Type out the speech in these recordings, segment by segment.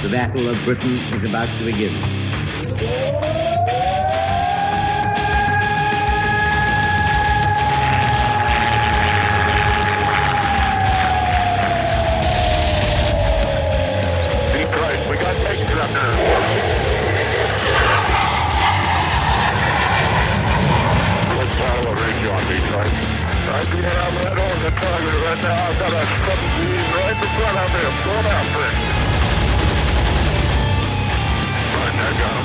The Battle of Britain is about to begin. Deep right, we got pentagram now. Let's follow a range on deep right. I'm being out right on the target right now. I've got a fucking right in front of me. I'm going after it. Right, I got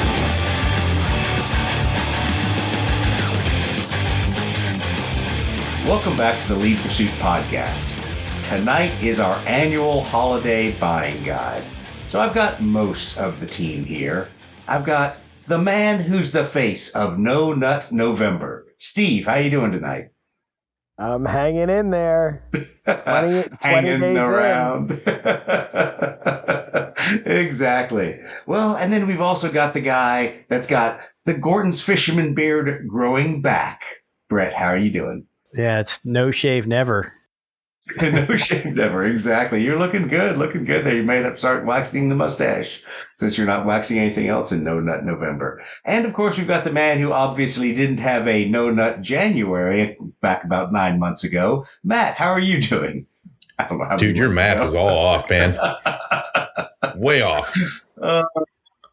him. Welcome back to the Lead Pursuit Podcast. Tonight is our annual holiday buying guide. So I've got most of the team here. I've got the man who's the face of No Nut November. Steve, how you doing tonight? I'm hanging in there. 20 Hanging days around. Exactly. Well, and then we've also got the guy that's got the Gordon's Fisherman beard growing back. Brett, how are you doing? Yeah, it's no shave never. No shave never, exactly. You're looking good there. You might have to start waxing the mustache since you're not waxing anything else in No Nut November. And of course, we've got the man who obviously didn't have a No Nut January back about 9 months ago. Matt, how are you doing? I don't know how Dude, your math is all off, man. Way off.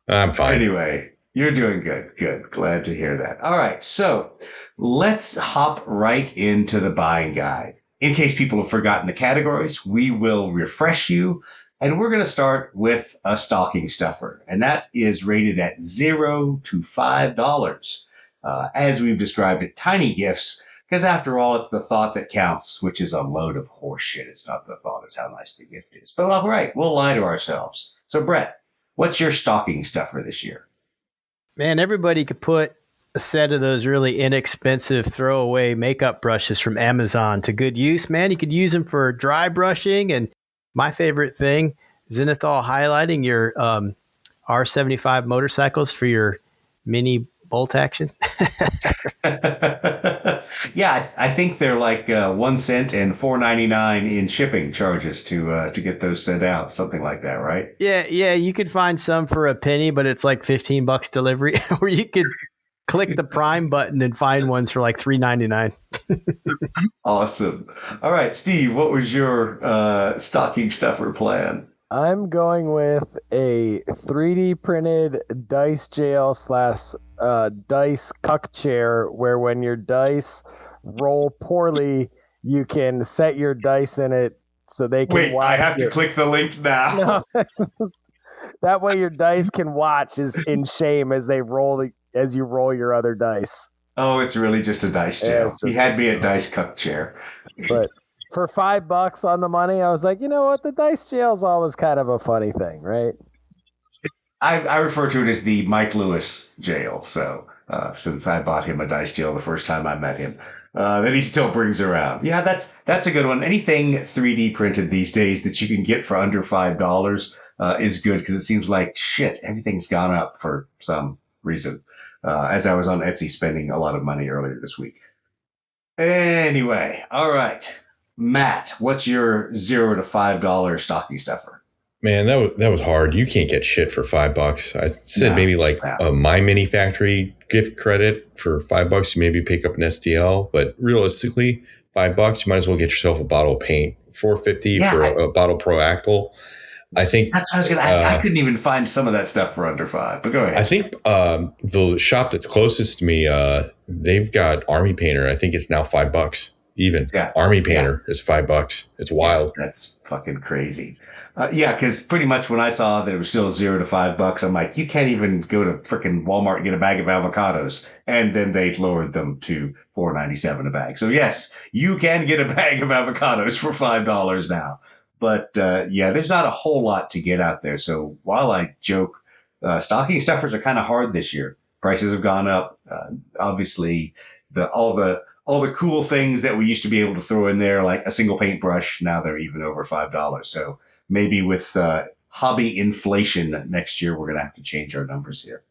I'm fine. Anyway, you're doing good. Good. Glad to hear that. All right, so let's hop right into the buying guide. In case people have forgotten the categories, we will refresh you. And we're going to start with a stocking stuffer. And that is rated at $0 to $5. As we've described it, tiny gifts. Because after all, it's the thought that counts, which is a load of horseshit. It's not the thought, it's how nice the gift is. But all right, we'll lie to ourselves. So Brett, what's your stocking stuffer this year? Man, everybody could put a set of those really inexpensive throwaway makeup brushes from Amazon to good use. Man, you could use them for dry brushing. And my favorite thing, zenithal highlighting your R75 motorcycles for your mini bolt action. Yeah, I think they're like 1 cent and $4.99 in shipping charges to get those sent out, something like that, right? Yeah, you could find some for a penny, but it's like $15 delivery. Or you could click the Prime button and find ones for like $3.99. Awesome. All right, Steve, what was your stocking stuffer plan? I'm going with a 3D printed dice jail / dice cuck chair where when your dice roll poorly, you can set your dice in it so they can Wait, watch. I have to click the link now. No. That way your dice can watch in shame as you roll your other dice. Oh, it's really just a dice jail. He had me a dice cuck chair. But for $5 on the money, I was like, you know what? The dice jail's always kind of a funny thing, right? I refer to it as the Mike Lewis jail. So since I bought him a dice jail the first time I met him, that he still brings around. Yeah, that's a good one. Anything 3D printed these days that you can get for under $5 is good because it seems like shit. Everything's gone up for some reason. As I was on Etsy spending a lot of money earlier this week. Anyway, all right. Matt, what's your $0 to $5 stocking stuffer? Man, that was hard. You can't get shit for $5. I said maybe like a My Mini Factory gift credit for $5. You maybe pick up an STL, but realistically, $5 you might as well get yourself a bottle of paint. $4.50 for a bottle Pro Actyl. I think that's what I was going to ask. I couldn't even find some of that stuff for under $5. But go ahead. I think the shop that's closest to me, they've got Army Painter. I think it's now $5. Even Army Painter is $5. It's wild. That's fucking crazy. Because pretty much when I saw that it was still $0 to $5, I'm like, you can't even go to freaking Walmart and get a bag of avocados. And then they lowered them to $4.97 a bag. So yes, you can get a bag of avocados for $5 now. But there's not a whole lot to get out there. So while I joke, stocking stuffers are kind of hard this year. Prices have gone up. Obviously, all the cool things that we used to be able to throw in there, like a single paintbrush, now they're even over $5. So maybe with hobby inflation next year, we're going to have to change our numbers here.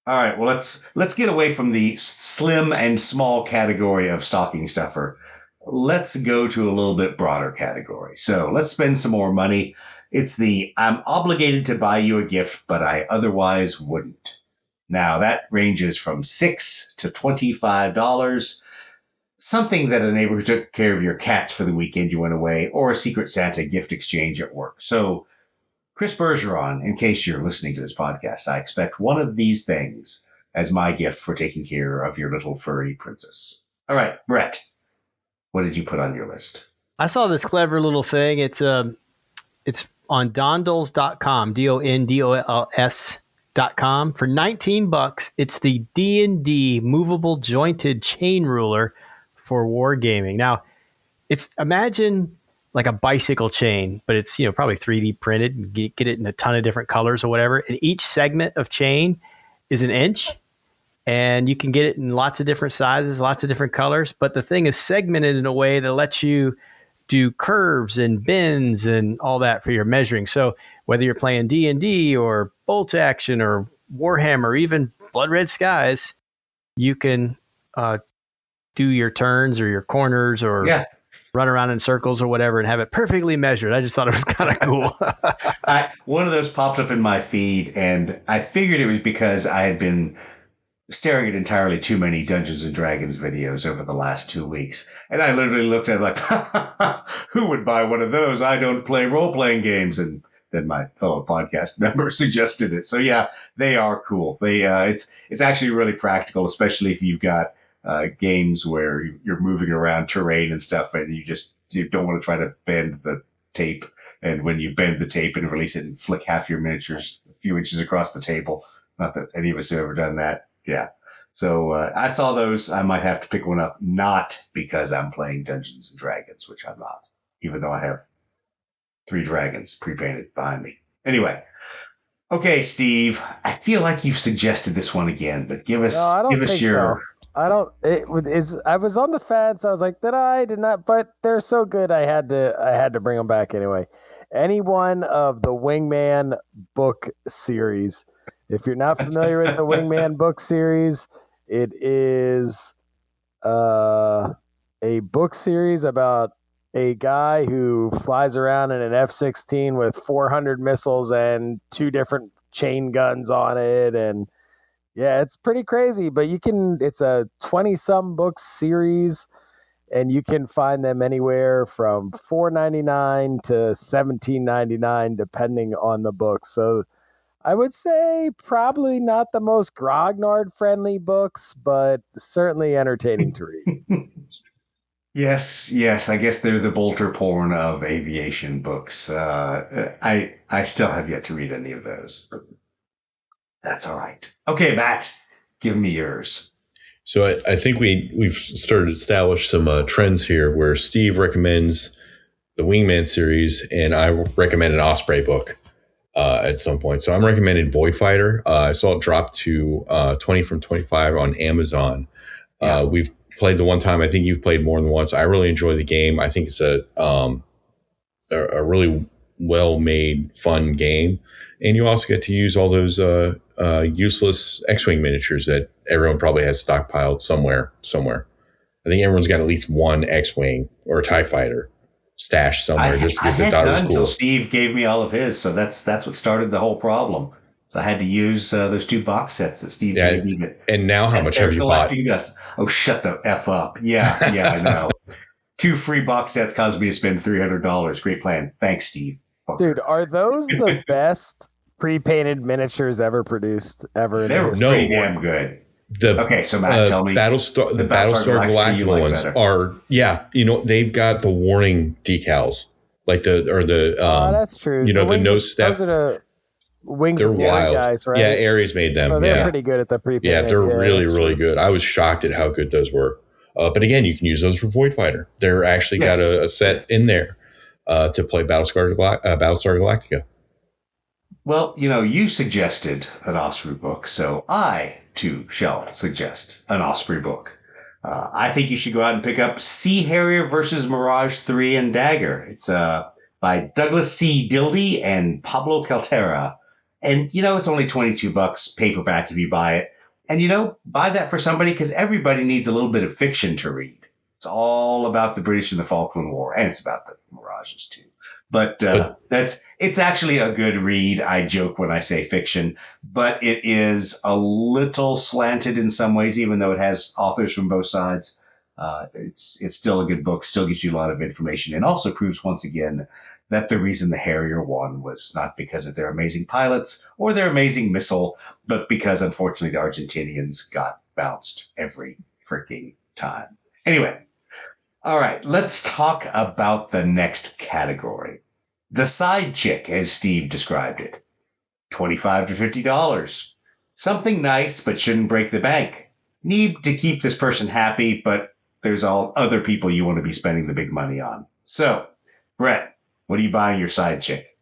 All right, well, let's get away from the slim and small category of stocking stuffer. Let's go to a little bit broader category. So let's spend some more money. It's the I'm obligated to buy you a gift, but I otherwise wouldn't. Now, that ranges from $6 to $25. Something that a neighbor who took care of your cats for the weekend you went away, or a Secret Santa gift exchange at work. So, Chris Bergeron, in case you're listening to this podcast, I expect one of these things as my gift for taking care of your little furry princess. All right, Brett, what did you put on your list? I saw this clever little thing. It's on Dondols.com, DONDOLS.com. For $19, it's the D&D movable jointed chain ruler for wargaming. Now, imagine like a bicycle chain, but it's probably 3D printed and get it in a ton of different colors or whatever. And each segment of chain is an inch, and you can get it in lots of different sizes, lots of different colors. But the thing is segmented in a way that lets you do curves and bends and all that for your measuring. So whether you're playing D&D or Bolt Action or Warhammer, even Blood Red Skies, you can do your turns or your corners or run around in circles or whatever and have it perfectly measured. I just thought it was kind of cool. One of those popped up in my feed, and I figured it was because I had been staring at entirely too many Dungeons and Dragons videos over the last 2 weeks. And I literally looked at it like, who would buy one of those? I don't play role-playing games. And then my fellow podcast member suggested it. So yeah, they are cool. It's actually really practical, especially if you've got games where you're moving around terrain and stuff, and you don't want to try to bend the tape. And when you bend the tape and release it and flick half your miniatures a few inches across the table, not that any of us have ever done that. Yeah. So I saw those. I might have to pick one up, not because I'm playing Dungeons and Dragons, which I'm not, even though I have 3 dragons pre-painted behind me. Anyway. Okay, Steve, I feel like you've suggested this one again, but give us your... So. I was on the fence. I was like, did not, but they're so good. I had to bring them back anyway. Any one of the Wingman book series. If you're not familiar with the Wingman book series, it is a book series about a guy who flies around in an F-16 with 400 missiles and 2 different chain guns on it. And yeah, it's pretty crazy, but it's a 20-some book series, and you can find them anywhere from $4.99 to $17.99, depending on the book. So I would say probably not the most Grognard-friendly books, but certainly entertaining to read. Yes. I guess they're the bolter porn of aviation books. I still have yet to read any of those, but that's all right. Okay, Matt, give me yours. So I think we've started to establish some trends here where Steve recommends the Wingman series, and I recommend an Osprey book at some point. So I'm recommending Void Fighter. I saw it drop to 20 from 25 on Amazon. Yeah. We've played the one time. I think you've played more than once. I really enjoy the game. I think it's a really well-made, fun game. And you also get to use all those useless X-Wing miniatures that everyone probably has stockpiled somewhere. I think everyone's got at least one X-Wing or a TIE fighter stashed somewhere just because they thought it was cool. Until Steve gave me all of his, so that's what started the whole problem. So I had to use those 2 box sets that Steve gave me. And now how much have you bought? Dust. Oh, shut the F up. Yeah, I know. 2 free box sets caused me to spend $300. Great plan. Thanks, Steve. Dude, are those the best pre-painted miniatures ever produced ever? They're pretty damn good. Okay, so Matt, tell me. The Battlestar Galactica ones are, they've got the warning decals, like that's true. The no step. Those are the Wings of Glory guys, right? Yeah, Ares made them. So they're pretty good at the pre-painted. Yeah, they're really good. I was shocked at how good those were. But again, you can use those for Void Fighter. They're actually got a set in there to play Battlestar Galactica. Well, you suggested an Osprey book, so I, too, shall suggest an Osprey book. I think you should go out and pick up Sea Harrier versus Mirage 3 and Dagger. It's by Douglas C. Dildy and Pablo Caltera. And, it's only $22 paperback if you buy it. And, buy that for somebody because everybody needs a little bit of fiction to read. It's all about the British and the Falkland War, and it's about the Mirages too. But it's actually a good read. I joke when I say fiction, but it is a little slanted in some ways, even though it has authors from both sides. It's still a good book, still gives you a lot of information, and also proves once again that the reason the Harrier won was not because of their amazing pilots or their amazing missile, but because, unfortunately, the Argentinians got bounced every freaking time. Anyway, all right, let's talk about the next category. The side chick, as Steve described it. $25 to $50. Something nice, but shouldn't break the bank. Need to keep this person happy, but there's all other people you want to be spending the big money on. So, Brett, what are you buying your side chick?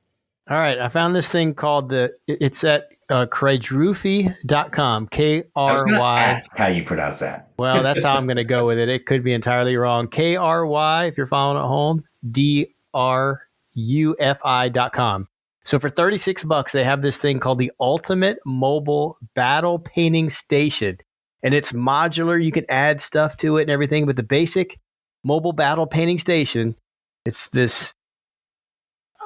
All right. I found this thing called it's at Krydrufi.com. K-R-Y. I was going to ask how you pronounce that. Well, that's how I'm going to go with it. It could be entirely wrong. K-R-Y, if you're following at home, DRUFI.com. So for $36, they have this thing called the Ultimate Mobile Battle Painting Station. And it's modular. You can add stuff to it and everything. But the basic mobile battle painting station, it's this,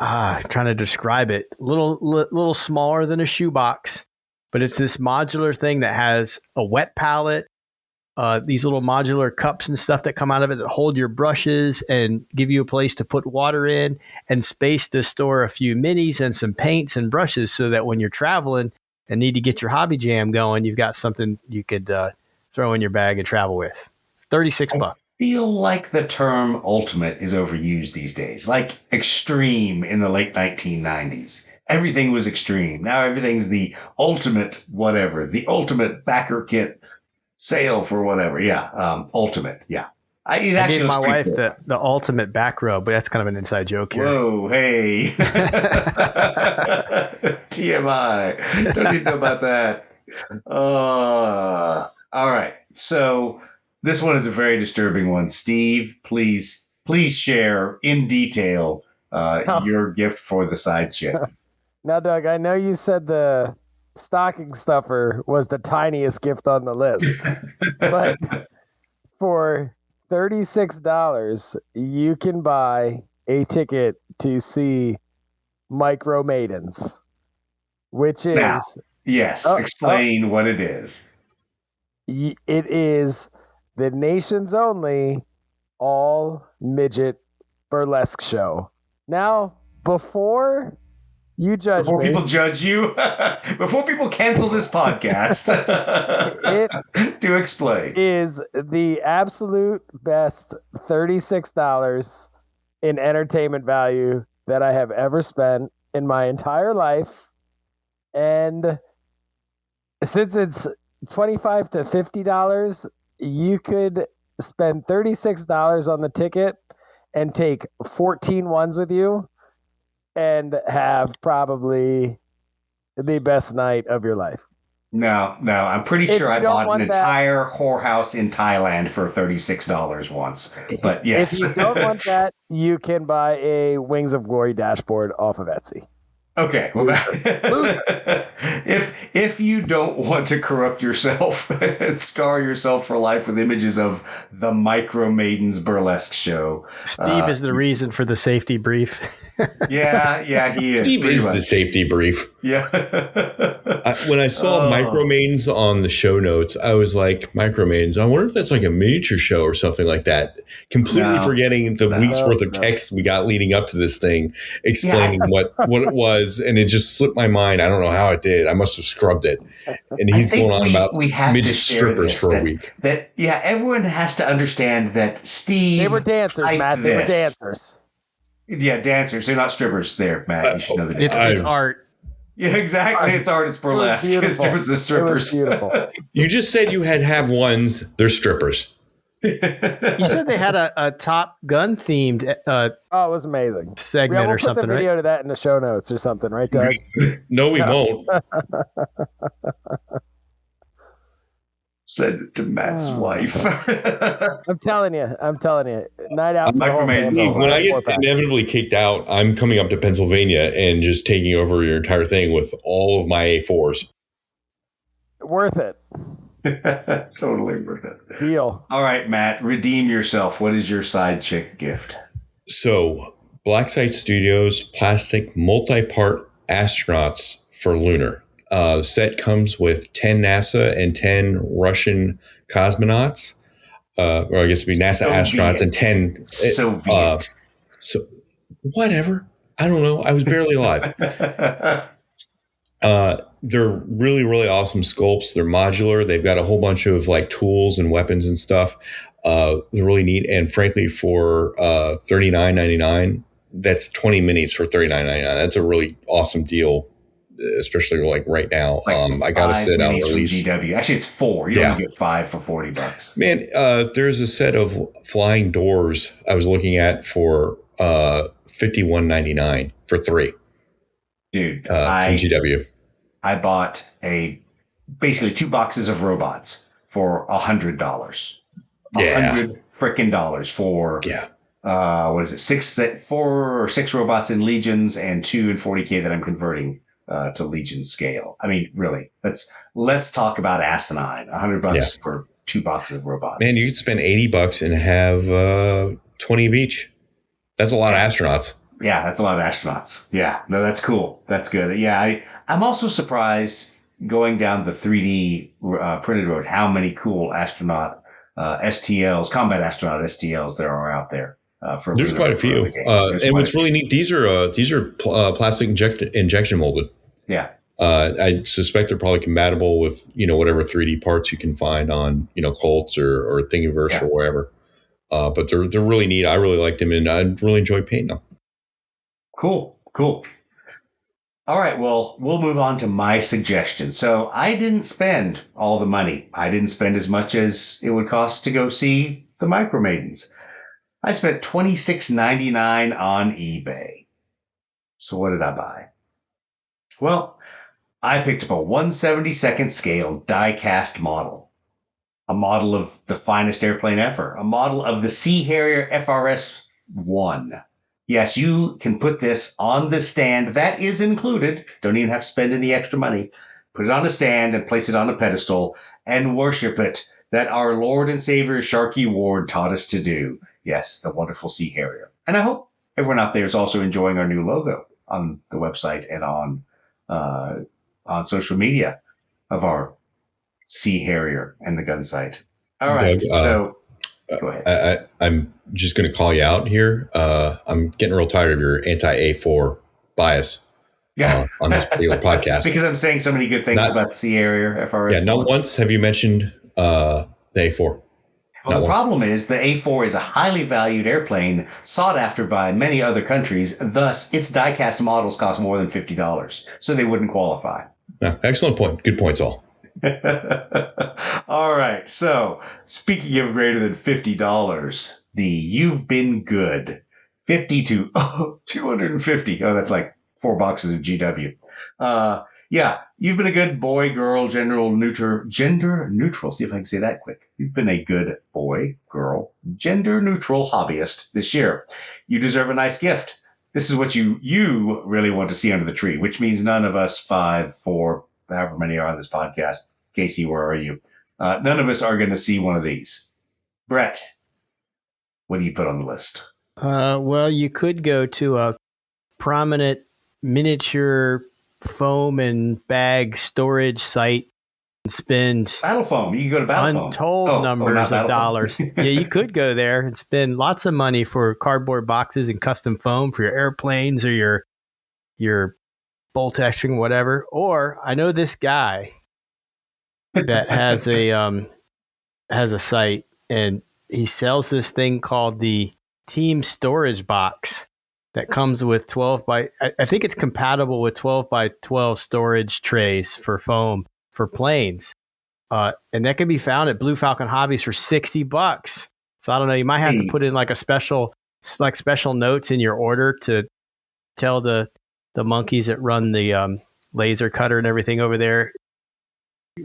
trying to describe it, little smaller than a shoebox. But it's this modular thing that has a wet palette, these little modular cups and stuff that come out of it that hold your brushes and give you a place to put water in, and space to store a few minis and some paints and brushes, so that when you're traveling and need to get your hobby jam going, you've got something you could throw in your bag and travel with. $36. I feel like the term ultimate is overused these days, like extreme in the late 1990s. Everything was extreme. Now everything's the ultimate whatever, the ultimate backer kit sale for whatever. Yeah, ultimate. Yeah. I gave my wife the ultimate back rub, but that's kind of an inside joke here. Whoa, hey. TMI. Don't you know about that? All right. So this one is a very disturbing one. Steve, please share in detail your gift for the side chick. Now, Doug, I know you said the stocking stuffer was the tiniest gift on the list, but for $36, you can buy a ticket to see Micro Maidens, which is... Now, yes, explain what it is. It is the nation's only all-midget burlesque show. Now, before you judge before me... people judge you, before people cancel this podcast, do explain. Is the absolute best $36 in entertainment value that I have ever spent in my entire life. And since it's $25 to $50, you could spend $36 on the ticket and take 14 ones with you and have probably the best night of your life. No, I'm pretty sure I bought an entire whorehouse in Thailand for $36 once. But yes. If you don't want that, you can buy a Wings of Glory dashboard off of Etsy. Okay. Well, if you don't want to corrupt yourself and scar yourself for life with images of the Micro Maidens burlesque show, Steve is the reason for the safety brief. yeah, he is. Steve is the safety brief. Yeah. When I saw Micro Maidens on the show notes, I was like, Micro Maidens, I wonder if that's like a miniature show or something like that. Completely forgetting the week's worth of text we got leading up to this thing, explaining what it was. And it just slipped my mind. I don't know how it did. I must have scrubbed it. And he's going on about midget strippers for a week. Everyone has to understand that Steve. They were dancers, Matt. They were dancers. Yeah, dancers. They're not strippers there, Matt. You should know that. It's art. Yeah, exactly. It's art. It's burlesque. It's strippers and strippers. Beautiful. You just said you have ones. They're strippers. You said they had a Top Gun themed it was amazing segment or something, right? We'll put the video to that in the show notes or something, right, Doug? No, we won't. Send it to Matt's wife. I'm telling you. Night out for the whole family. When I get inevitably kicked out, I'm coming up to Pennsylvania and just taking over your entire thing with all of my A4s. Worth it. Totally worth it. Deal. All right, Matt, redeem yourself. What is your side chick gift? So, Black Site Studios plastic multi-part astronauts for lunar. Set comes with 10 NASA and 10 Russian cosmonauts. Or I guess it'd be NASA astronauts and 10 Soviet. So whatever. I don't know. I was barely alive. They're really, really awesome sculpts. They're modular. They've got a whole bunch of like tools and weapons and stuff. They're really neat. And frankly, for $39.99, that's 20 minis for $39.99. That's a really awesome deal, especially like right now. I got a set out release. GW. Actually, it's 4. You only get 5 for $40. Man, there's a set of flying doors I was looking at for $51.99 for 3. Dude, from GW. I bought basically 2 boxes of robots for $100. $100 frickin' dollars for what is it? 4 or 6 robots in Legions and 2 in 40K that I'm converting to Legion scale. I mean, really, let's talk about asinine. $100 for 2 boxes of robots. Man, you could spend $80 and have 20 of each. That's a lot of astronauts. Yeah, that's a lot of astronauts. Yeah, no, that's cool. That's good. Yeah, I'm also surprised going down the 3D printed road how many cool astronaut STLs, combat astronaut STLs there are out there. There's quite a few. And what's really neat, these are plastic injection molded. Yeah. I suspect they're probably compatible with, whatever 3D parts you can find on, Colts or Thingiverse or wherever. But they're really neat. I really like them, and I really enjoy painting them. Cool. All right, well, we'll move on to my suggestion. So I didn't spend all the money. I didn't spend as much as it would cost to go see the Micro Maidens. I spent $26.99 on eBay. So what did I buy? Well, I picked up a 1/72nd scale die-cast model. A model of the finest airplane ever. A model of the Sea Harrier FRS-1. Yes, you can put this on the stand. That is included. Don't even have to spend any extra money. Put it on a stand and place it on a pedestal and worship it. That our Lord and Savior Sharkey Ward taught us to do. Yes, the wonderful Sea Harrier. And I hope everyone out there is also enjoying our new logo on the website and on social media of our Sea Harrier and the gun sight. All right, Doug, go ahead. I'm just going to call you out here. I'm getting real tired of your anti-A4 bias on this particular podcast. Because I'm saying so many good things about the Sea Harrier FRS. Yeah, not once have you mentioned the A4. Well, the problem is the A4 is a highly valued airplane sought after by many other countries. Thus, its die-cast models cost more than $50, so they wouldn't qualify. Excellent point. Good points, all. All right. So, speaking of greater than $50, the You've Been Good 250. Oh, that's like 4 boxes of GW. Yeah, you've been a good boy, girl, gender neutral. See if I can say that quick. You've been a good boy, girl, gender neutral hobbyist this year. You deserve a nice gift. This is what you really want to see under the tree, which means none of us 5, 4, however many are on this podcast. Casey, where are you? None of us are going to see one of these. Brett, what do you put on the list? Well, you could go to a prominent miniature foam and bag storage site and spend Battle Foam. You can go to Battle Foam. Untold numbers of dollars. Yeah, you could go there and spend lots of money for cardboard boxes and custom foam for your airplanes or your bolt action, whatever. Or I know this guy that has a site, and he sells this thing called the Team Storage Box that comes with 12 by, I think it's compatible with 12 by 12 storage trays for foam for planes. And that can be found at Blue Falcon Hobbies for $60. So I don't know, you might have to put in like special notes in your order to tell the monkeys that run the laser cutter and everything over there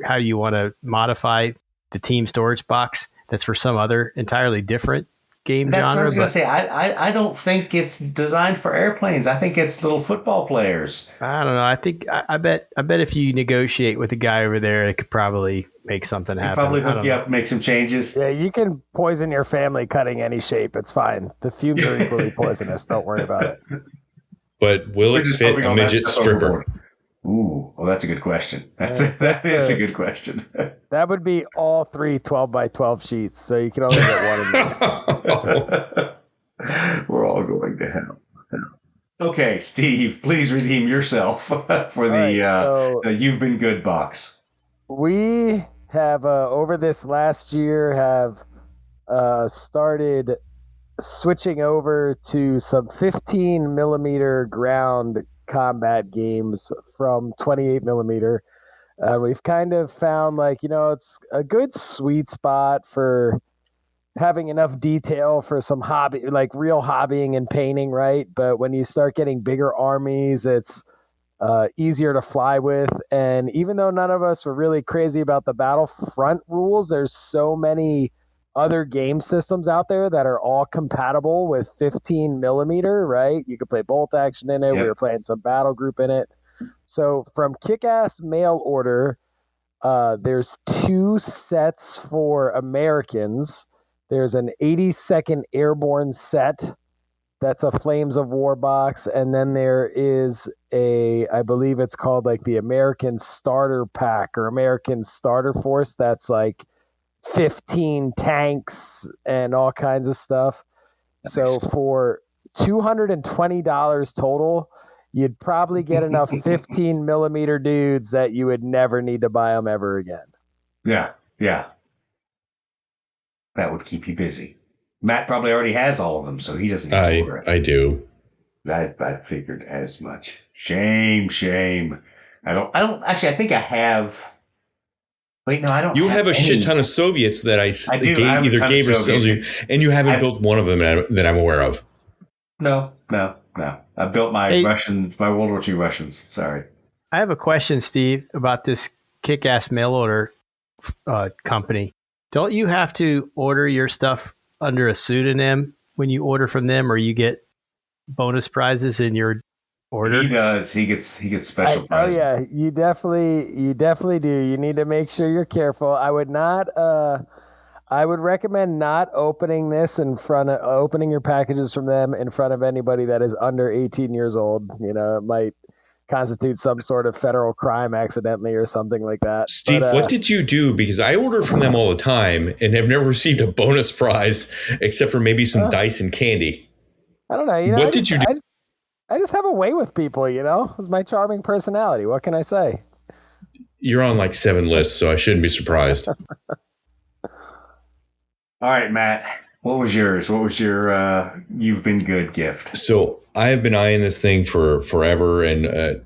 how you want to modify the Team Storage Box that's for some other entirely different game That's genre. what I was going But to say. I don't think it's designed for airplanes. I think it's little football players. I don't know. I think I bet if you negotiate with the guy over there, it could probably make something They happen. probably I hook don't you know. up, make some changes. Yeah, you can poison your family cutting any shape. It's fine. The fumes are equally poisonous. Don't worry about it. But will We're it just fit hoping a all that midget stuff stripper? overboard. Ooh, well, that's a good question. That is a good question. That would be all 3 12 by 12 sheets, so you can only get one in there. We're all going to hell. Okay, Steve, please redeem yourself for the You've Been Good box. We have, over this last year, have started switching over to some 15 millimeter ground combat games from 28 millimeter. We've kind of found it's a good sweet spot for having enough detail for some hobby, like real hobbying and painting, right? But when you start getting bigger armies, it's easier to fly with. And even though none of us were really crazy about the Battlefront rules, there's so many other game systems out there that are all compatible with 15 millimeter, right? You could play bolt action in it. Yep. We were playing some battle group in it. So from Kick-Ass Mail Order, there's 2 sets for Americans. There's an 82nd Airborne set. That's a Flames of War box. And then there is I believe it's called like the American Starter Pack or American Starter Force. That's like 15 tanks and all kinds of stuff. So for $220 total, you'd probably get enough 15 millimeter dudes that you would never need to buy them ever again. Yeah. That would keep you busy. Matt probably already has all of them, so he doesn't need to order it. I do. I figured as much. Shame. I don't actually. I think I have. Wait, no, I don't. You have a any. shit ton of Soviets that I do. I have a either ton gave of or sold you, and you haven't built one of them that I'm aware of. No. I built my my World War II Russians. Sorry. I have a question, Steve, about this Kick-Ass Mail Order company. Don't you have to order your stuff under a pseudonym when you order from them, or you get bonus prizes in your order? He does. He gets special prizes. Oh yeah, you definitely do. You need to make sure you're careful. I would not. I would recommend not opening opening your packages from them in front of anybody that is under 18 years old. You know, it might constitute some sort of federal crime accidentally or something like that. Steve, what did you do? Because I order from them all the time and have never received a bonus prize except for maybe some dice and candy. I don't know. What did you do? I just have a way with people, It's my charming personality. What can I say? You're on like 7 lists, so I shouldn't be surprised. All right, Matt. What was yours? What was your You've Been Good gift? So I have been eyeing this thing for forever, and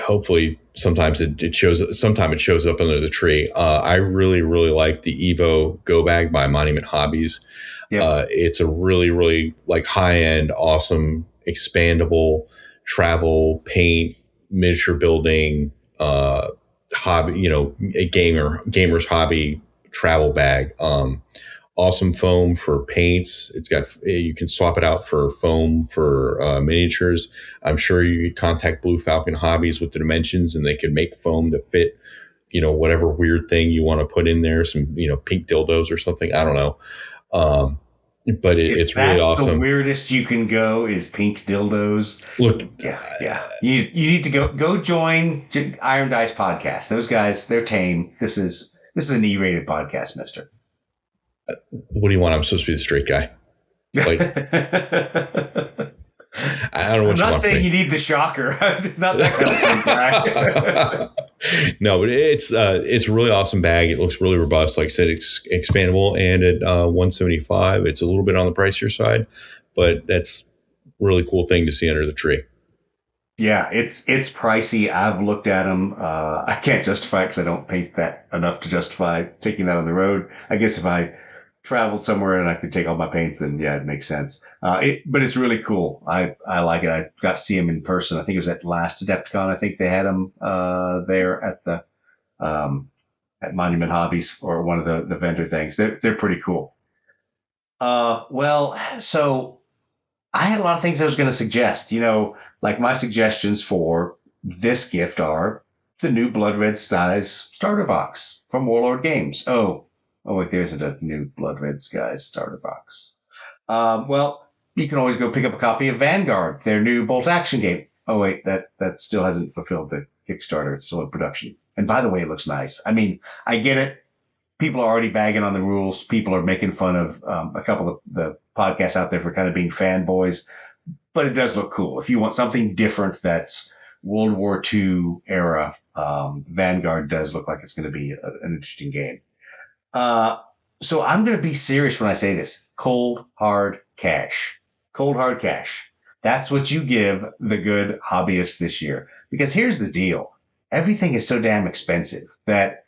hopefully sometimes it shows up under the tree. I really, really like the Evo Go Bag by Monument Hobbies. Yep. It's a really, really like high-end, awesome, expandable travel, paint, miniature building, hobby, a gamer's hobby travel bag. Awesome foam for paints. You can swap it out for foam for miniatures. I'm sure you could contact Blue Falcon Hobbies with the dimensions, and they can make foam to fit, whatever weird thing you want to put in there. Some, pink dildos or something. I don't know. But it's really awesome. The weirdest you can go is pink dildos. Look, yeah. You need to go join Iron Dice Podcast. Those guys, they're tame. This is an E-rated podcast, Mister. What do you want? I'm supposed to be the straight guy. Like, I don't know what you want. I'm not saying you need the shocker. Not that kind of straight guy. No, but it's a really awesome bag. It looks really robust. Like I said, it's expandable, and at $175, it's a little bit on the pricier side, but that's a really cool thing to see under the tree. Yeah, it's pricey. I've looked at them. I can't justify it because I don't paint that enough to justify taking that on the road. I guess if I traveled somewhere and I could take all my paints, then yeah, it makes sense. But it's really cool. I like it. I got to see them in person. I think it was at last Adepticon. I think they had them there at the at Monument Hobbies or one of the vendor things. They're pretty cool. Well, so I had a lot of things I was going to suggest. Like my suggestions for this gift are the new Blood Red Skies starter box from Warlord Games. Oh wait, there's a new Blood Red Skies starter box. Well, you can always go pick up a copy of Vanguard, their new bolt action game. Oh wait, that still hasn't fulfilled the Kickstarter. It's still in production. And by the way, it looks nice. I mean, I get it. People are already bagging on the rules. People are making fun of a couple of the podcasts out there for kind of being fanboys. But it does look cool. If you want something different that's World War II era, Vanguard does look like it's going to be an interesting game. So I'm going to be serious when I say this. Cold, hard cash. Cold, hard cash. That's what you give the good hobbyist this year. Because here's the deal. Everything is so damn expensive that,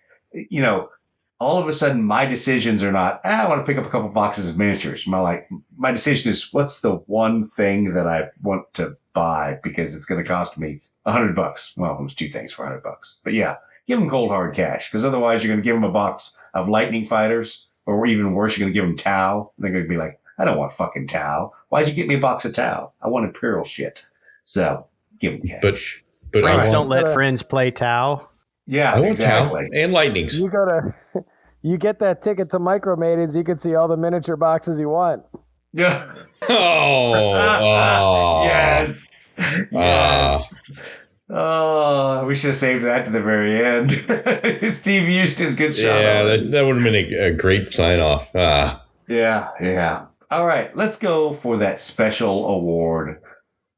all of a sudden my decisions are not, I want to pick up a couple boxes of miniatures. My decision is, what's the one thing that I want to buy because it's going to cost me $100. Well, there's two things for $100. But yeah, give them cold hard cash, because otherwise you're going to give them a box of lightning fighters, or even worse, you're going to give them Tau. They're going to be like, I don't want fucking Tau. Why'd you get me a box of Tau? I want Imperial shit. So give them cash. But friends don't let friends play Tau. Yeah, I want exactly. Tau and lightnings. You get that ticket to Micromaidens, you can see all the miniature boxes you want. Yeah. Yes. Yes. Oh, we should have saved that to the very end. Steve used his good shot. Yeah, that would have been a great sign off. Yeah. All right, let's go for that special award,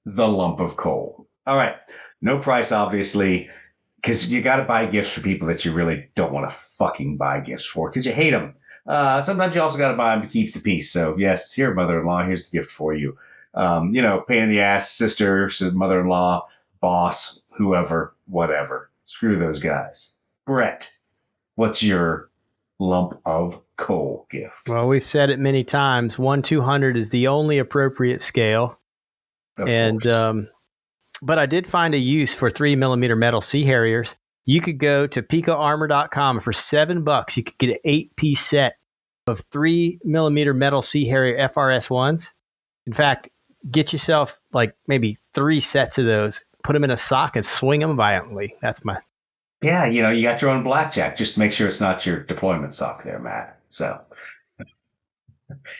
the lump of coal. All right, no price, obviously, because you got to buy gifts for people that you really don't want to fucking buy gifts for because you hate them. Sometimes you also got to buy them to keep the peace. So yes, here, mother-in-law, here's the gift for you. Pain in the ass, sister, mother-in-law, boss, whoever, whatever. Screw those guys. Brett, what's your lump of coal gift? Well, we've said it many times. 1/200 is the only appropriate scale. Of course. But I did find a use for 3mm metal Sea Harriers. You could go to picoarmor.com for $7. You could get an 8-piece set of 3mm metal Sea Harrier FRS1s. In fact, get yourself like maybe 3 sets of those, put them in a sock and swing them violently. That's my... Yeah, you got your own blackjack. Just make sure it's not your deployment sock there, Matt. So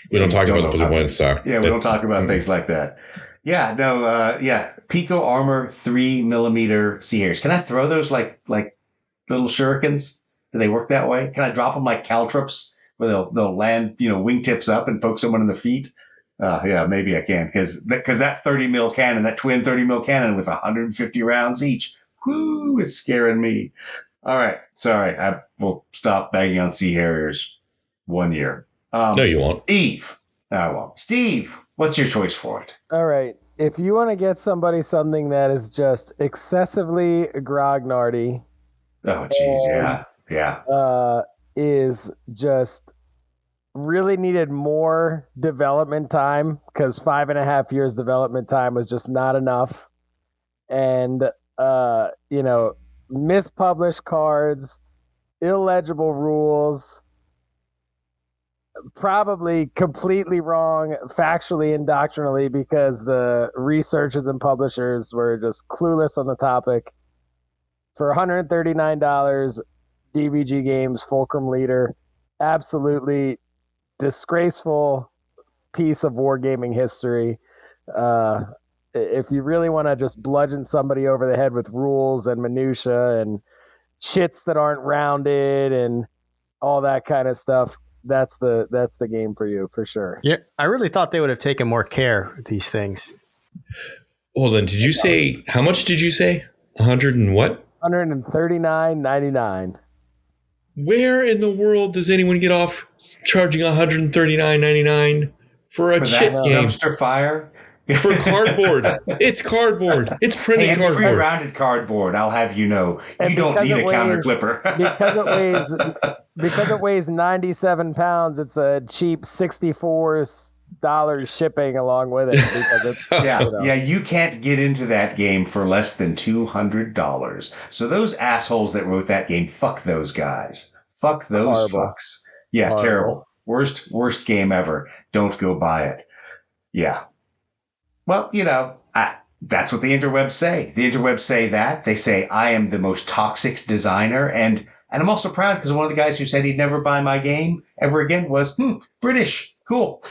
we don't talk about the deployment sock. Yeah, we don't talk about things like that. Yeah, no, Pico Armor 3mm Sea Harriers. Can I throw those like little shurikens? Do they work that way? Can I drop them like caltrops where they'll land, wingtips up and poke someone in the feet? Yeah, maybe I can, because that 30mm cannon, that twin 30mm cannon with 150 rounds each, whoo, it's scaring me. All right, sorry, I will stop bagging on Sea Harriers 1 year. No, you won't. Steve, I won't. Steve, what's your choice for it? All right. If you want to get somebody something that is just excessively grognardy. Oh, geez, yeah. Is just really needed more development time, because 5.5 years development time was just not enough. And, mispublished cards, illegible rules, probably completely wrong factually and doctrinally, because the researchers and publishers were just clueless on the topic. For $139, DVG Games Fulcrum Leader, absolutely disgraceful piece of wargaming history. If you really want to just bludgeon somebody over the head with rules and minutia and chits that aren't rounded and all that kind of stuff, that's the game for you, for sure. Yeah, I really thought they would have taken more care with these things. Hold on, did you say, how much did you say? 100 and what? $139.99. Where in the world does anyone get off charging $139.99 for a chit game? Dumpster fire? For cardboard. It's cardboard. It's printed it's cardboard. Pre-rounded cardboard, I'll have you know. You don't need a counter clipper. because it weighs 97 pounds, it's a cheap $64 shipping along with it. Because it's, you can't get into that game for less than $200. So those assholes that wrote that game, fuck those guys. Fuck those fucks. Yeah, Horrible. Worst game ever. Don't go buy it. Yeah. Well, that's what the interwebs say. The interwebs say that. They say I am the most toxic designer, and I'm also proud because one of the guys who said he'd never buy my game ever again was British. Cool.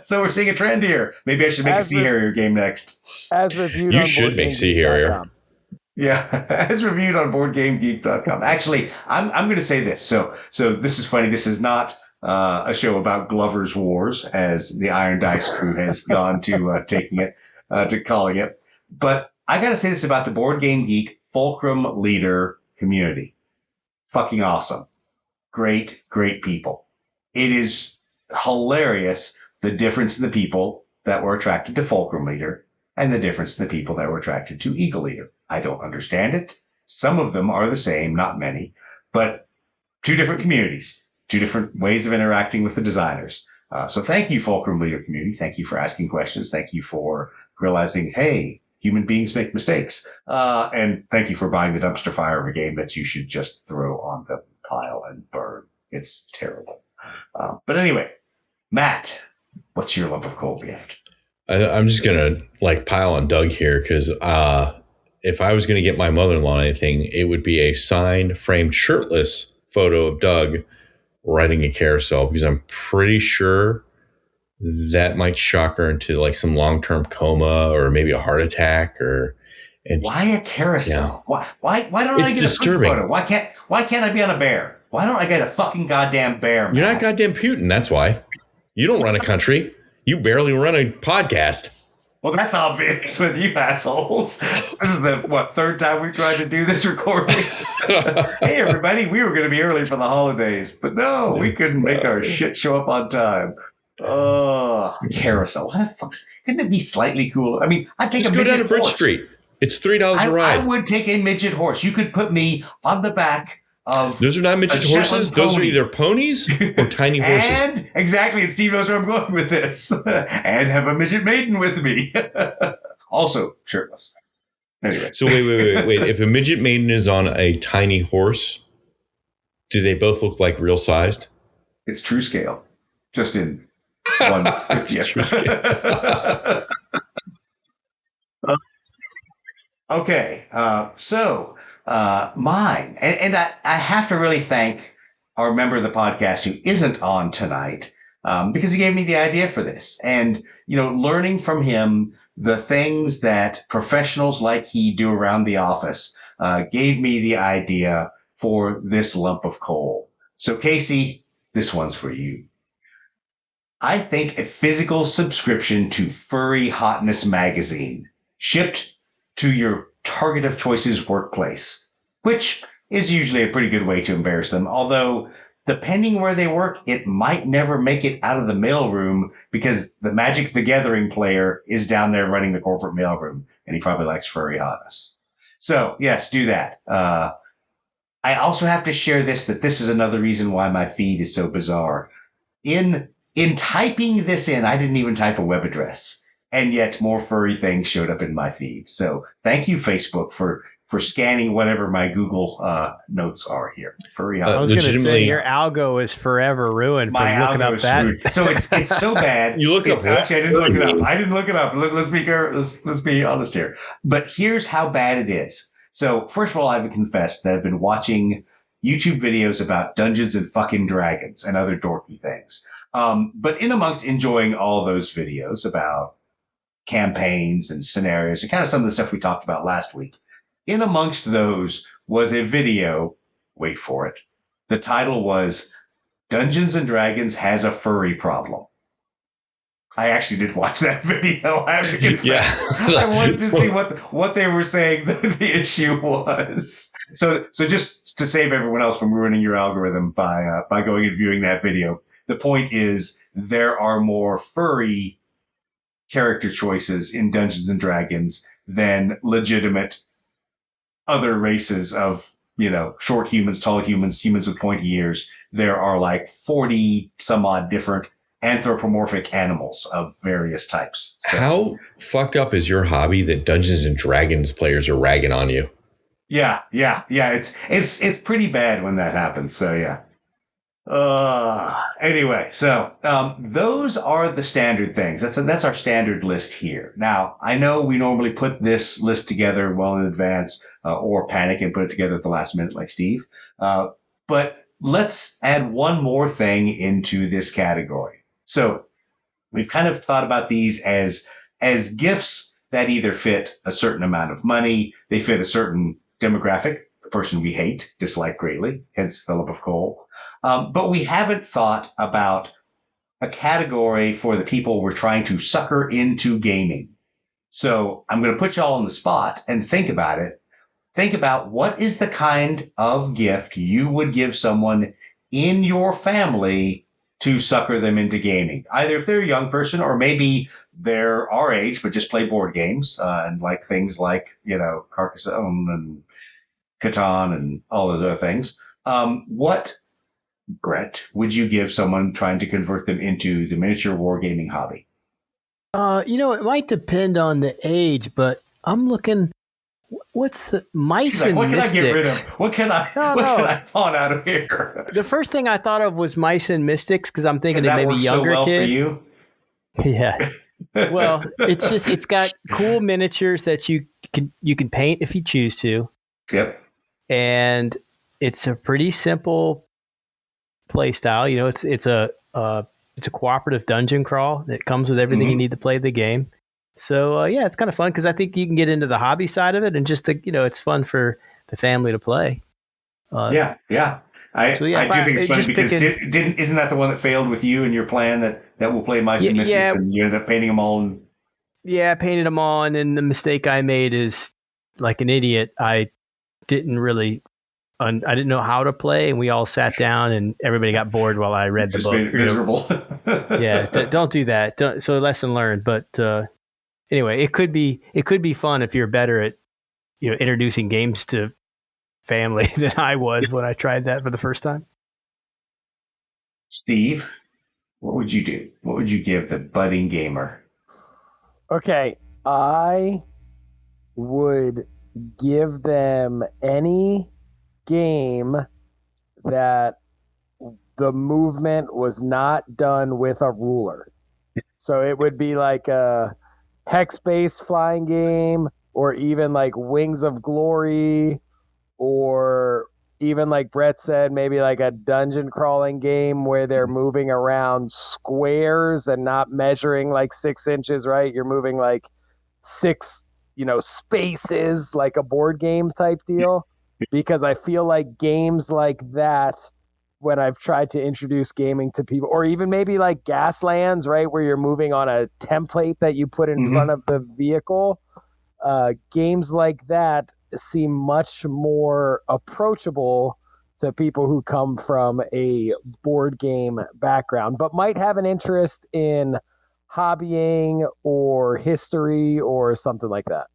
So we're seeing a trend here. Maybe I should make a Sea Harrier game next. As reviewed you on should make Sea Harrier. Yeah, as reviewed on BoardGameGeek.com. Actually, I'm going to say this. So this is funny. This is not a show about Glover's Wars, as the Iron Dice crew has gone to taking it, to calling it. But I got to say this about the Board Game Geek Fulcrum Leader community. Fucking awesome. Great people. It is hilarious, the difference in the people that were attracted to Fulcrum Leader and the difference in the people that were attracted to Eagle Leader. I don't understand it. Some of them are the same, not many, but two different communities, two different ways of interacting with the designers. So thank you, Fulcrum Leader community. Thank you for asking questions. Thank you for realizing, hey, human beings make mistakes. And thank you for buying the dumpster fire of a game that you should just throw on the pile and burn. It's terrible. But anyway, Matt, what's your lump of coal gift? I'm just going to pile on Doug here because if I was going to get my mother-in-law anything, it would be a signed, framed, shirtless photo of Doug riding a carousel, because I'm pretty sure that might shock her into some long-term coma or maybe a heart attack. Why a carousel? Yeah. Why don't I get disturbing. A photo? Why can't I be on a bear? Why don't I get a fucking goddamn bear? You're not goddamn Putin. That's why. You don't run a country. You barely run a podcast. Well, that's obvious with you assholes. This is the, third time we tried to do this recording? Hey, everybody, we were going to be early for the holidays, but no, we couldn't make our shit show up on time. Oh, carousel. Why the fuck? Couldn't it be slightly cooler? I mean, I'd take Just a midget go down to Bridge horse. Street. It's $3 a ride. I would take a midget horse. You could put me on the back of those are not midget horses. Those are either ponies or tiny horses. And exactly, and Steve knows where I'm going with this. And have a midget maiden with me. Also shirtless. Anyway. So wait. If a midget maiden is on a tiny horse, do they both look like real sized? It's true scale. Just in 1/50th. True scale. Okay, so mine, and I have to really thank our member of the podcast who isn't on tonight, because he gave me the idea for this. And, learning from him the things that professionals like he do around the office gave me the idea for this lump of coal. So, Casey, this one's for you. I think a physical subscription to Furry Hotness magazine shipped to your target of choice's workplace, which is usually a pretty good way to embarrass them. Although, depending where they work, it might never make it out of the mailroom because the Magic the Gathering player is down there running the corporate mailroom, and he probably likes furry hotness. So, yes, do that. I also have to share that this is another reason why my feed is so bizarre. In typing this in, I didn't even type a web address. And yet more furry things showed up in my feed. So thank you, Facebook, for scanning whatever my Google notes are here. Furry hotness. I was going to say your algo is forever ruined for looking up that. Screwed. So it's so bad. You look up. Actually, I didn't look it up. Let's be honest here. But here's how bad it is. So first of all, I have confessed that I've been watching YouTube videos about Dungeons and fucking Dragons and other dorky things. But in amongst enjoying all those videos about campaigns and scenarios and kind of some of the stuff we talked about last week, in amongst those was a video, wait for it, the title was Dungeons and Dragons has a furry problem. I actually did watch that video, I have to confess. Yeah. I wanted to see what they were saying the issue was. So just to save everyone else from ruining your algorithm by going and viewing that video, the point is there are more furry character choices in Dungeons and Dragons than legitimate other races of, short humans, tall humans, humans with pointy ears. There are 40 some odd different anthropomorphic animals of various types. So, how fucked up is your hobby that Dungeons and Dragons players are ragging on you? Yeah. It's pretty bad when that happens. So yeah. Anyway, so those are the standard things. That's our standard list here. Now, I know we normally put this list together well in advance, or panic and put it together at the last minute, like Steve. But let's add one more thing into this category. So we've kind of thought about these as gifts that either fit a certain amount of money, they fit a certain demographic, the person we hate, dislike greatly, hence the love of coal. But we haven't thought about a category for the people we're trying to sucker into gaming. So I'm going to put you all on the spot and think about it. Think about what is the kind of gift you would give someone in your family to sucker them into gaming. Either if they're a young person or maybe they're our age but just play board games and like things like, Carcassonne and Catan and all those other things. What, Brett, would you give someone trying to convert them into the miniature wargaming hobby? It might depend on the age, but I'm looking. What's the mice and what mystics? Can I get rid of? What can I pawn out of here? The first thing I thought of was mice and mystics because I'm thinking that they may be younger so well kids. For you? Yeah. Well, it's got cool miniatures that you can paint if you choose to. Yep. And it's a pretty simple play style. It's a cooperative dungeon crawl that comes with everything you need to play the game. So it's kind of fun because I think you can get into the hobby side of it and just it's fun for the family to play. I do think it's funny because isn't that the one that failed with you and your plan that will play Mice and Mystics and you ended up painting them all? I painted them all, and then the mistake I made is, like an idiot, I didn't know how to play, and we all sat down and everybody got bored while I read the book. Miserable. Don't do that. So lesson learned. But anyway, it could be fun if you're better at introducing games to family than I was when I tried that for the first time. Steve, what would you do? What would you give the budding gamer? Okay, I would give them any game that the movement was not done with a ruler. So it would be like a hex-based flying game, or even like Wings of Glory, or even like Brett said, maybe like a dungeon crawling game where they're moving around squares and not measuring like 6 inches, right? You're moving like 6, spaces, like a board game type deal. Because I feel like games like that, when I've tried to introduce gaming to people, or even maybe like Gaslands, right, where you're moving on a template that you put in front of the vehicle, games like that seem much more approachable to people who come from a board game background, but might have an interest in hobbying or history or something like that.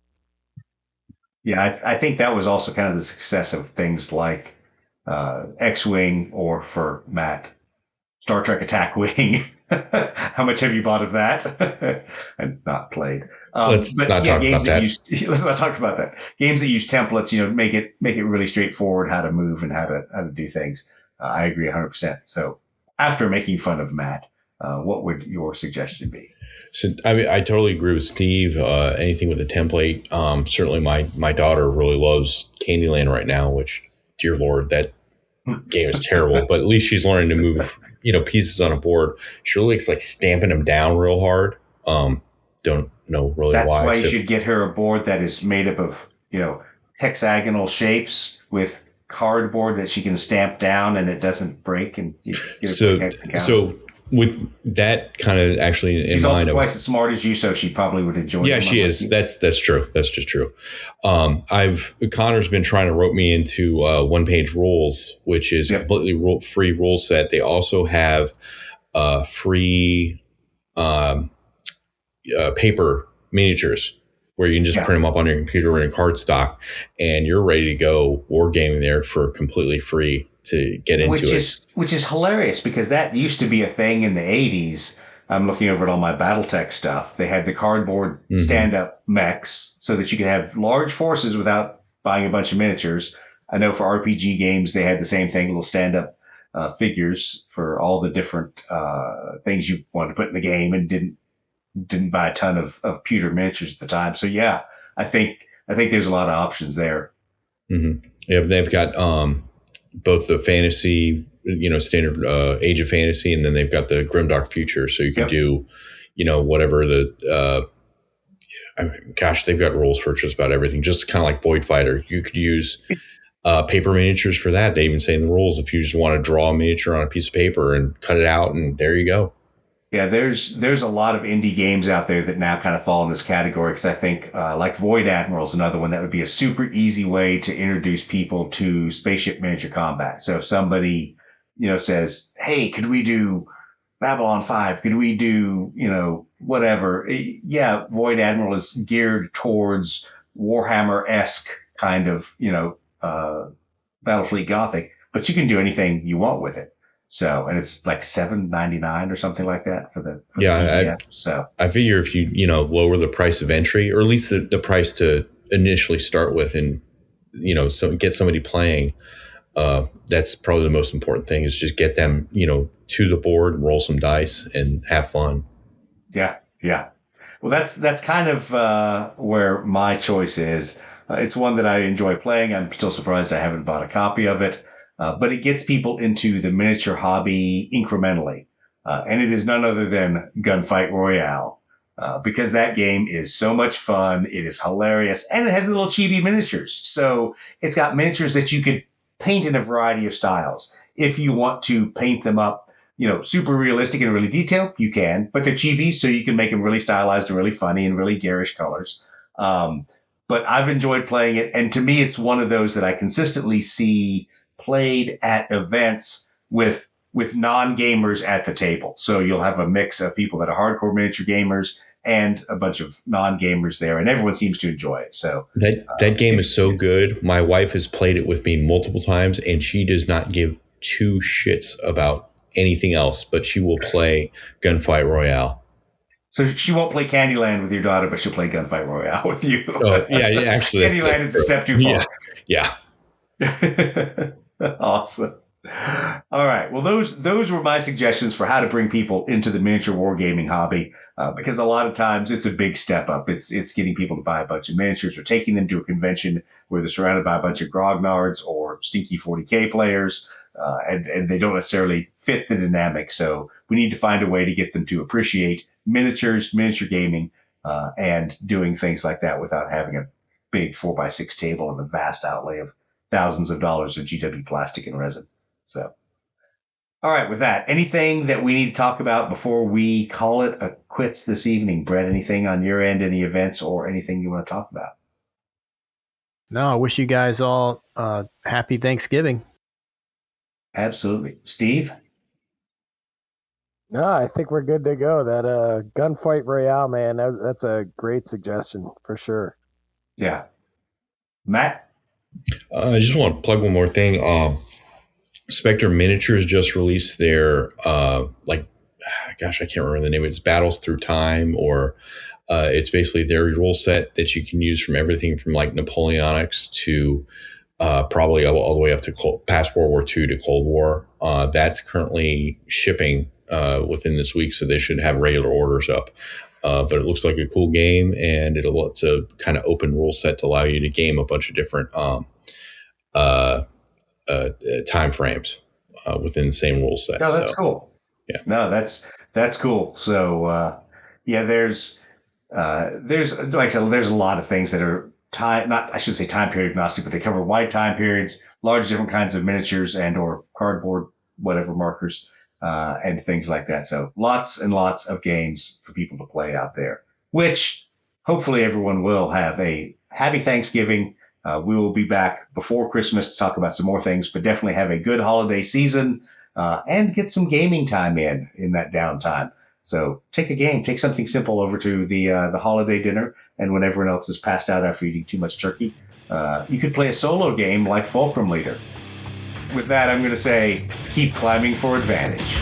Yeah, I think that was also kind of the success of things like X-Wing, or for Matt, Star Trek Attack Wing. How much have you bought of that? And not played. Let's not talk about that. Let's not talk about that. Games that use templates, make it really straightforward how to move and how to do things. I agree 100%. So after making fun of Matt, what would your suggestion be? So I totally agree with Steve. Anything with a template. Certainly, my daughter really loves Candyland right now, which, dear Lord, that game is terrible. But at least she's learning to move, pieces on a board. She really likes like stamping them down real hard. Don't know really why. That's why you should get her a board that is made up of hexagonal shapes with cardboard that she can stamp down and it doesn't break. And so with that kind of actually in mind, she's also twice as smart as you, so she probably would enjoy it. Yeah, she is. That's true. That's just true. Connor's been trying to rope me into one-page rules, which is completely free rule set. They also have free paper miniatures where you can just print them up on your computer in a cardstock, and you're ready to go wargaming there for completely free to get into it. Which is hilarious, because that used to be a thing in the 80s. I'm looking over at all my Battletech stuff. They had the cardboard stand-up mechs so that you could have large forces without buying a bunch of miniatures. I know for RPG games, they had the same thing, little stand-up figures for all the different things you wanted to put in the game, and didn't buy a ton of pewter miniatures at the time. So yeah, I think there's a lot of options there. Mm-hmm. Yeah, they've got both the fantasy, standard Age of Fantasy, and then they've got the Grimdark Future. So you can do, whatever the they've got rules for just about everything. Just kind of like Void Fighter, you could use paper miniatures for that. They even say in the rules, if you just want to draw a miniature on a piece of paper and cut it out, and there you go. Yeah, there's a lot of indie games out there that now kind of fall in this category, because I think like Void Admiral is another one that would be a super easy way to introduce people to spaceship miniature combat. So if somebody, says, hey, could we do Babylon 5? Could we do, whatever? Yeah, Void Admiral is geared towards Warhammer-esque kind of, Battlefleet Gothic, but you can do anything you want with it. So, and it's like $7.99 or something like that for the PDF. So I figure if you lower the price of entry, or at least the price to initially start with, and so get somebody playing, that's probably the most important thing, is just get them to the board and roll some dice and have fun. Yeah. Well, that's kind of where my choice is. It's one that I enjoy playing. I'm still surprised I haven't bought a copy of it. But it gets people into the miniature hobby incrementally. And it is none other than Gunfight Royale, because that game is so much fun. It is hilarious. And it has little chibi miniatures. So it's got miniatures that you could paint in a variety of styles. If you want to paint them up, super realistic and really detailed, you can. But they're chibi, so you can make them really stylized and really funny and really garish colors. But I've enjoyed playing it. And to me, it's one of those that I consistently see played at events with non-gamers at the table. So you'll have a mix of people that are hardcore miniature gamers and a bunch of non-gamers there, and everyone seems to enjoy it. So that game is so good. My wife has played it with me multiple times, and she does not give two shits about anything else, but she will play Gunfight Royale. So she won't play Candyland with your daughter, but she'll play Gunfight Royale with you. Yeah, actually. Candyland is a step too far. Yeah. Awesome. All right. Well, those were my suggestions for how to bring people into the miniature wargaming hobby, because a lot of times it's a big step up. It's getting people to buy a bunch of miniatures, or taking them to a convention where they're surrounded by a bunch of Grognards or stinky 40K players, and they don't necessarily fit the dynamic. So we need to find a way to get them to appreciate miniatures, miniature gaming, and doing things like that without having a big 4x6 table and a vast outlay of thousands of dollars of GW plastic and resin. So, all right, with that, anything that we need to talk about before we call it a quits this evening? Brett, anything on your end, any events or anything you want to talk about? No, I wish you guys all happy Thanksgiving. Absolutely. Steve? No, I think we're good to go. That Gunfight Royale, man, that's a great suggestion for sure. Yeah. Matt? I just want to plug one more thing. Spectre Miniatures just released their I can't remember the name. It's Battles Through Time, or it's basically their rule set that you can use from everything from like Napoleonics to probably all the way up to past World War II to Cold War. That's currently shipping within this week, so they should have regular orders up. But it looks like a cool game, and it's a kind of open rule set to allow you to game a bunch of different time frames within the same rule set. No, that's cool. Yeah. No, that's cool. So there's like I said, there's a lot of things that are time period agnostic, but they cover wide time periods, large different kinds of miniatures and or cardboard, whatever markers. And things like that. So lots and lots of games for people to play out there, which hopefully everyone will have a happy Thanksgiving. We will be back before Christmas to talk about some more things, but definitely have a good holiday season and get some gaming time in that downtime. So take something simple over to the holiday dinner, and when everyone else is passed out after eating too much turkey, you could play a solo game like Fulcrum Leader. With that, I'm going to say, keep climbing for advantage.